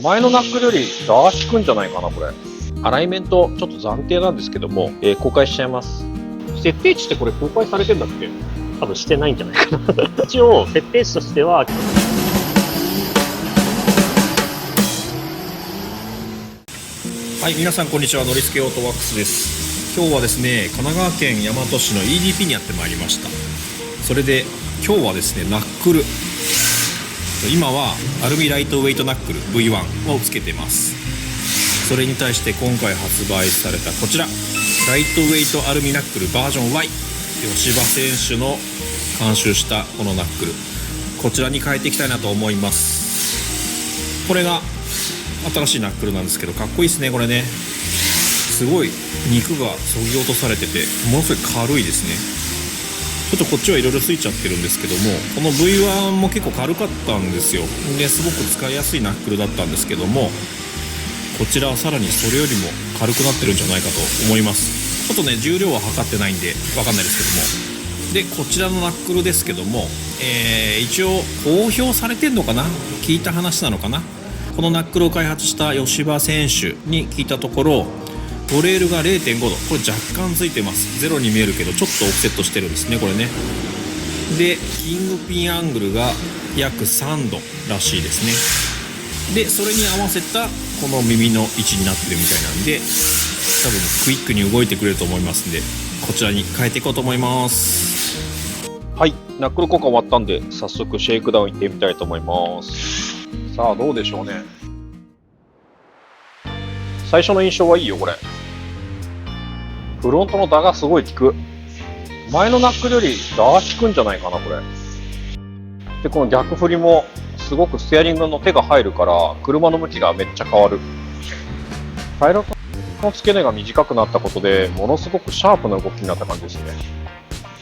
前のナックルよりダーシくんじゃないかな、これ。アライメント、ちょっと暫定なんですけども、公開しちゃいます。設定値ってこれ公開されてんだっけ？多分してないんじゃないかな一応設定値としてははい、皆さんこんにちは。ノリスケオートワックスです。今日はですね、神奈川県大和市の EDP にやってまいりました。それで今日はですね、ナックル、今はアルミライトウェイトナックル V1 をつけてます。それに対して今回発売されたこちらライトウェイトアルミナックルバージョン Y、 吉羽選手の監修したこのナックル、こちらに変えていきたいなと思います。これが新しいナックルなんですけど、かっこいいですね。これね、すごい肉がそぎ落とされててものすごい軽いですね。ちょっとこっちはいろいろついちゃってるんですけども、この V1 も結構軽かったんですよ。ですごく使いやすいナックルだったんですけども、こちらはさらにそれよりも軽くなってるんじゃないかと思います。ちょっとね重量は測ってないんでわかんないですけども、でこちらのナックルですけども、一応公表されてんのかな、聞いた話なのかな。このナックルを開発した吉羽選手に聞いたところ、トレールが 0.5 度、これ若干ついてます。ゼロに見えるけどちょっとオフセットしてるんですね、これね。でキングピンアングルが約3度らしいですね。でそれに合わせたこの耳の位置になってるみたいなんで、多分クイックに動いてくれると思いますんで、こちらに変えていこうと思います。はい、ナックル交換終わったんで、早速シェイクダウン行ってみたいと思います。さあ、どうでしょうね。最初の印象はいいよ、これ。フロントの打がすごい効く。前のナックルより打効くんじゃないかな、これ。で、この逆振りも、すごくステアリングの手が入るから、車の向きがめっちゃ変わる。パイロットの付け根が短くなったことで、ものすごくシャープな動きになった感じですね。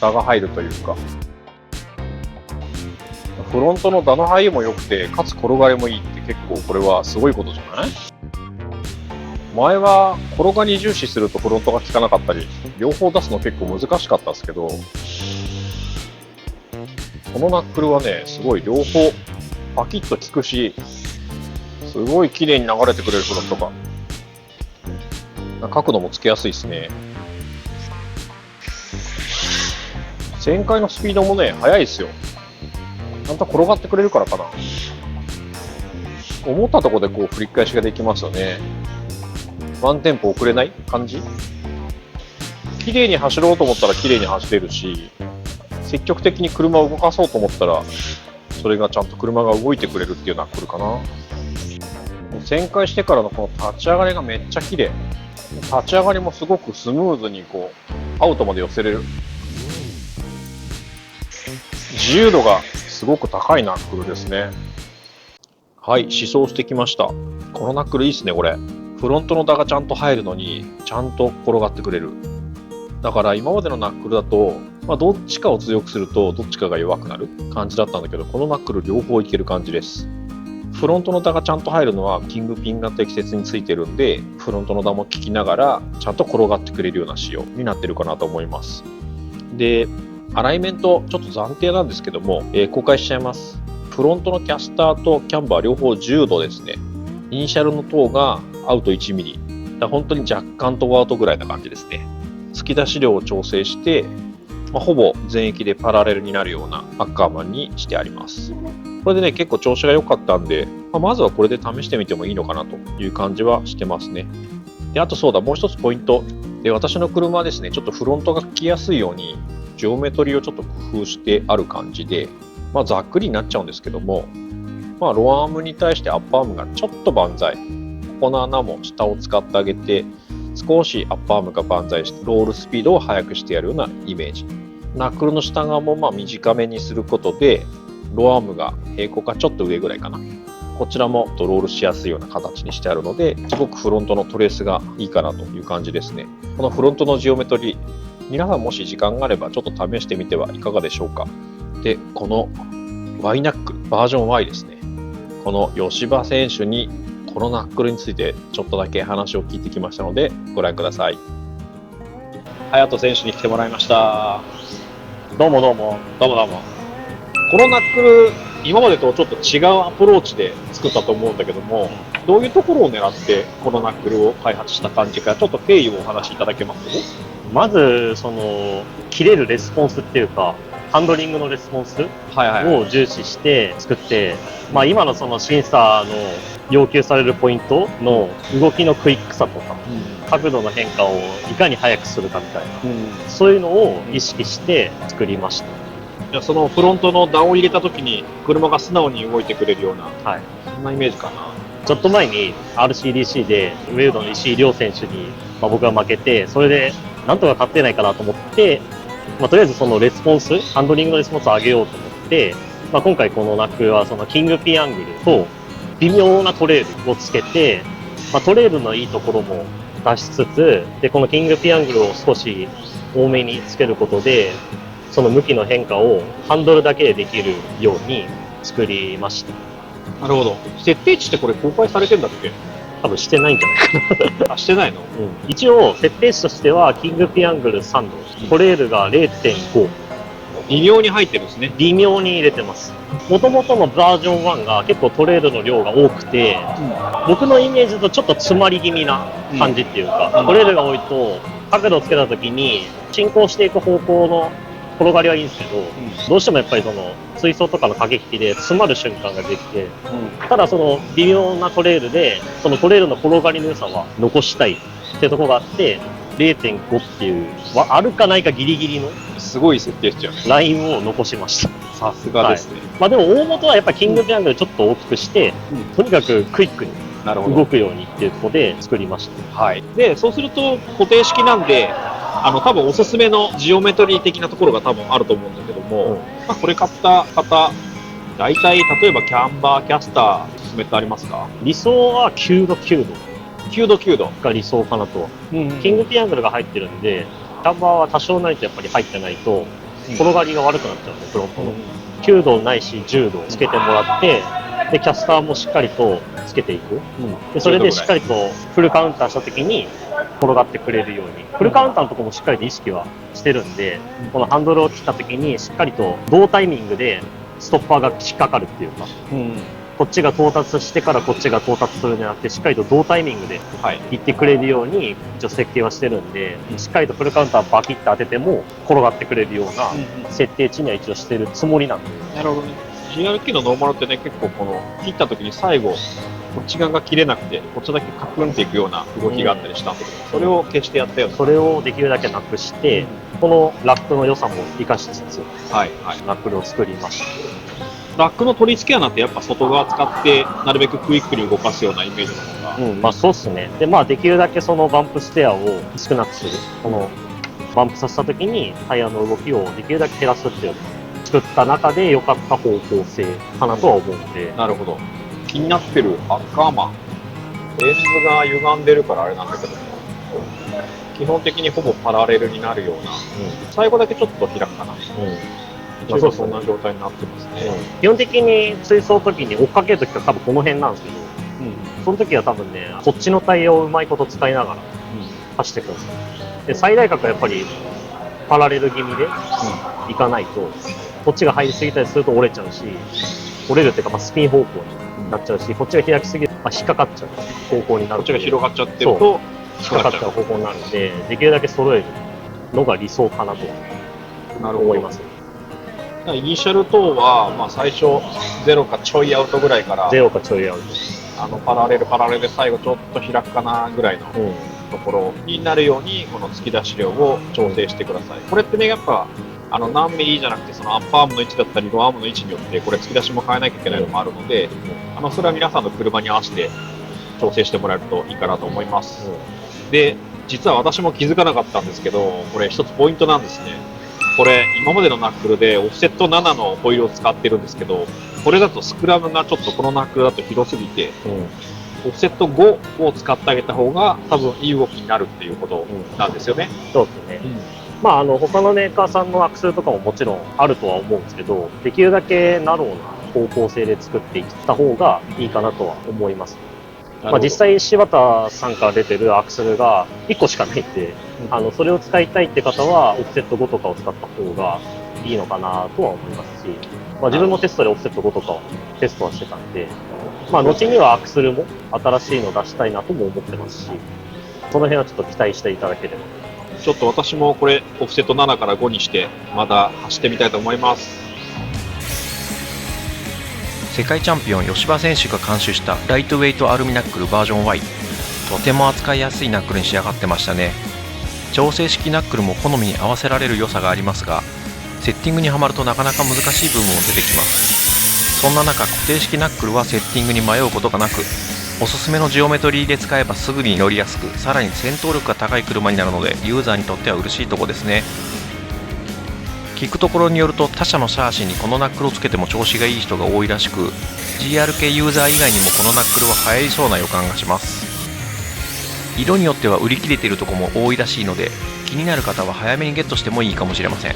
打が入るというか。フロントの打の入りも良くて、かつ転がりもいいって結構これはすごいことじゃない？前は転がり重視するとフロントが効かなかったり、両方出すの結構難しかったですけど、このナックルはね、すごい両方パキッと効くし、すごい綺麗に流れてくれるフロントが。角度もつけやすいですね。旋回のスピードもね、速いですよ。ちゃんと転がってくれるからかな。思ったところでこう振り返しができますよね。ワンテンポ遅れない感じ。綺麗に走ろうと思ったら綺麗に走れるし、積極的に車を動かそうと思ったら、それがちゃんと車が動いてくれるっていうナックルかな。旋回してからのこの立ち上がりがめっちゃ綺麗。立ち上がりもすごくスムーズにこうアウトまで寄せれる。自由度がすごく高いナックルですね。はい、試走してきました。このナックルいいですね、これ。フロントの打がちゃんと入るのに、ちゃんと転がってくれる。だから今までのナックルだと、どっちかを強くするとどっちかが弱くなる感じだったんだけど、このナックル両方いける感じです。フロントの打がちゃんと入るのはキングピンが適切についてるんで、フロントの打も効きながらちゃんと転がってくれるような仕様になってるかなと思います。で、アライメントちょっと暫定なんですけども、公開しちゃいます。フロントのキャスターとキャンバー両方10度ですね。イニシャルの塔がアウト1ミリ。だ本当に若干トアウトぐらいな感じですね。突き出し量を調整して、ほぼ全域でパラレルになるようなアッカーマンにしてあります。これでね、結構調子が良かったんで、まずはこれで試してみてもいいのかなという感じはしてますね。で、あとそうだ、もう一つポイント。で、私の車はですね、ちょっとフロントが効きやすいように、ジオメトリーをちょっと工夫してある感じで、ざっくりになっちゃうんですけども、ローアームに対してアッパーアームがちょっと万歳。ここの穴も下を使ってあげて、少しアッパーアームが万歳して、ロールスピードを速くしてやるようなイメージ。ナックルの下側も短めにすることで、ローアームが平行かちょっと上ぐらいかな。こちらもロールしやすいような形にしてあるので、すごくフロントのトレースがいいかなという感じですね。このフロントのジオメトリー、皆さんもし時間があればちょっと試してみてはいかがでしょうか。で、この Y ナックルバージョン Y ですね。この吉羽選手にこのナックルについてちょっとだけ話を聞いてきましたのでご覧ください。隼人選手に来てもらいました。どうもどうも。どうもどうも。このナックル今までとちょっと違うアプローチで作ったと思うんだけども、どういうところを狙ってこのナックルを開発した感じか、ちょっと経緯をお話しいただけます？まず、切れるレスポンスっていうか、ハンドリングのレスポンスはいはいはい。を重視して作って、まあ今のその審査の要求されるポイントの動きのクイックさとか、角度の変化をいかに早くするかみたいな、そういうのを意識して作りました。じゃあそのフロントの段を入れた時に車が素直に動いてくれるような、はい。そんなイメージかな。ちょっと前に RCDC でウェルドの石井亮選手に、僕が負けて、それでなんとか勝てないかなと思って、とりあえずそのレスポンス、ハンドリングのレスポンスを上げようと思って、今回このナックルはそのキングピアングルと微妙なトレールをつけて、トレールのいいところも出しつつ、で、このキングピアングルを少し多めにつけることで、その向きの変化をハンドルだけでできるように作りました。なるほど。設定値ってこれ公開されてんだっけ？多分してないんじゃないかな。あ、してないの？一応、設定値としては、キングピアングル3度、トレールが 0.5、微妙に入ってるんですね。微妙に入れてます。もともとのバージョン1が結構トレールの量が多くて、僕のイメージだとちょっと詰まり気味な感じっていうか、トレールが多いと、角度をつけた時に、進行していく方向の転がりはいいんですけど、どうしてもやっぱりその水槽とかの駆け引きで詰まる瞬間ができて、ただその微妙なトレールでそのトレールの転がりの良さは残したいっていうところがあって 0.5 っていうあるかないかギリギリのすごい設定しちゃう。ラインを残しました。さすがですね。でも大元はやっぱりキングピアングルちょっと大きくして、とにかくクイックになるほど。動くようにっていうところで作りました。はい。で、そうすると固定式なんで、多分おすすめのジオメトリー的なところが多分あると思うんだけども、これ買った方、大体例えばキャンバー、キャスター、おすすめってありますか？理想は9度9度9度9度が理想かなと。キングピアングルが入ってるんで、キャンバーは多少ないとやっぱり入ってないと、転がりが悪くなっちゃうんで、フロントの。9度ないし10度つけてもらって、で、キャスターもしっかりとつけていく。で、それでしっかりとフルカウンターした時に転がってくれるように。フルカウンターのところもしっかりと意識はしてるんで、このハンドルを切った時にしっかりと同タイミングでストッパーが引っかかるっていうか、こっちが到達してからこっちが到達するんじゃなくて、しっかりと同タイミングで行ってくれるように一応設計はしてるんで、しっかりとフルカウンターバキッと当てても転がってくれるような設定値には一応してるつもりなんで。なるほどね。GRK のノーマルってね、結構この切った時に最後、こっち側が切れなくて、こっちだけカクンっていくような動きがあったりしたんで、それを消してやったよね。それをできるだけなくして、このラックの良さも活かしつつ、はいはい。ナックルを作りました。ラックの取り付け穴ってやっぱ外側使ってなるべくクイックに動かすようなイメージの方が、そうっすね。で、できるだけそのバンプステアを少なくする。このバンプさせた時にタイヤの動きをできるだけ減らすっていうのを作った中で良かった方向性かなとは思うんで。なるほど。気になってるアッカーマン。レンズが歪んでるからあれなんだけども、基本的にほぼパラレルになるような、最後だけちょっと開くかな。一応そんな状態になってますね。基本的に追走の時に追っかける時は多分この辺なんですけど、その時は多分ね、こっちのタイヤをうまいこと使いながら走っていくんですよ。で、最大角はやっぱりパラレル気味でいかないと、こっちが入りすぎたりすると折れちゃうし、折れるっていうか、スピン方向になっちゃうし、こっちが開きすぎると引っかかっちゃう方向になる。こっちが広がっちゃってると引っかかっちゃう方向になるので、できるだけ揃えるのが理想かなと思います。イニシャル等は、最初0かちょいアウトぐらいから、0かちょいアウト。パラレルで最後ちょっと開くかなぐらいのところになるように、この突き出し量を調整してください。これってね、やっぱ、何ミリじゃなくて、そのアッパーアームの位置だったり、ローアームの位置によって、これ突き出しも変えなきゃいけないのもあるので、それは皆さんの車に合わせて調整してもらえるといいかなと思います。で、実は私も気づかなかったんですけど、これ一つポイントなんですね。これ、今までのナックルでオフセット7のホイールを使ってるんですけど、これだとスクラムがちょっとこのナックルだと広すぎて、オフセット5を使ってあげた方が多分いい動きになるっていうことなんですよね。そうですね。他のメーカーさんのアクセルとかももちろんあるとは思うんですけど、できるだけナローな方向性で作っていった方がいいかなとは思います。実際柴田さんから出てるアクセルが1個しかないんで、それを使いたいって方はオフセット5とかを使った方がいいのかなとは思いますし、自分もテストでオフセット5とかをテストはしてたんで、後にはアクスルも新しいの出したいなとも思ってますし、その辺はちょっと期待していただければ。ちょっと私もこれオフセット7から5にしてまた走ってみたいと思います。世界チャンピオン吉羽選手が監修したライトウェイトアルミナックルバージョン Y、 とても扱いやすいナックルに仕上がってましたね。調整式ナックルも好みに合わせられる良さがありますが、セッティングにはまるとなかなか難しい部分も出てきます。そんな中、固定式ナックルはセッティングに迷うことがなく、おすすめのジオメトリーで使えばすぐに乗りやすく、さらに戦闘力が高い車になるのでユーザーにとっては嬉しいとこですね。聞くところによると、他社のシャーシにこのナックルをつけても調子がいい人が多いらしく、 GR 系ユーザー以外にもこのナックルは流行りそうな予感がします。色によっては売り切れているところも多いらしいので、気になる方は早めにゲットしてもいいかもしれません。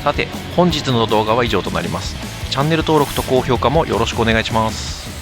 さて、本日の動画は以上となります。チャンネル登録と高評価もよろしくお願いします。